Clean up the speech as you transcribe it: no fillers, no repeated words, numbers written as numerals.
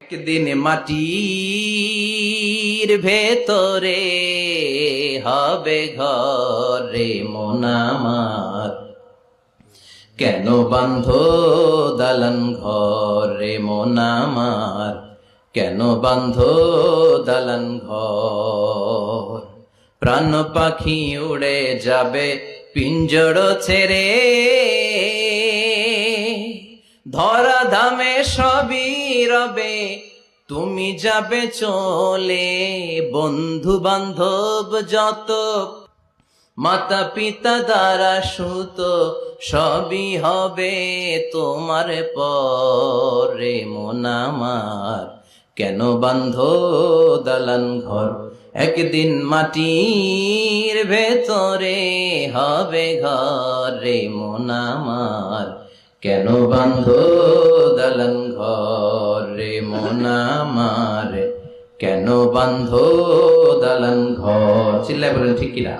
একদিন মাটির ভেতরে হবে ঘরে মন আমার, কেন বান্ধ দালান ঘরে মন আমার, কেন বান্ধ দালান ঘর। প্রাণ পাখি উড়ে যাবে পিঞ্জর ছেড়ে, ধরা ধামে সবই রবে তুমি যাবে চলে। বন্ধু বান্ধব যত মাতা পিতা দ্বারা সুত সবই হবে তোমার পরে মন আমার, কেন বান্ধ দালান ঘর। একদিন মাটির ভেতরে হবে ঘরে মন আমার, কেন বান্ধ দালান ঘরে মন আমার, কেন বান্ধ দালান ঘর। চিল্লায় বলেন ঠিক কিনা?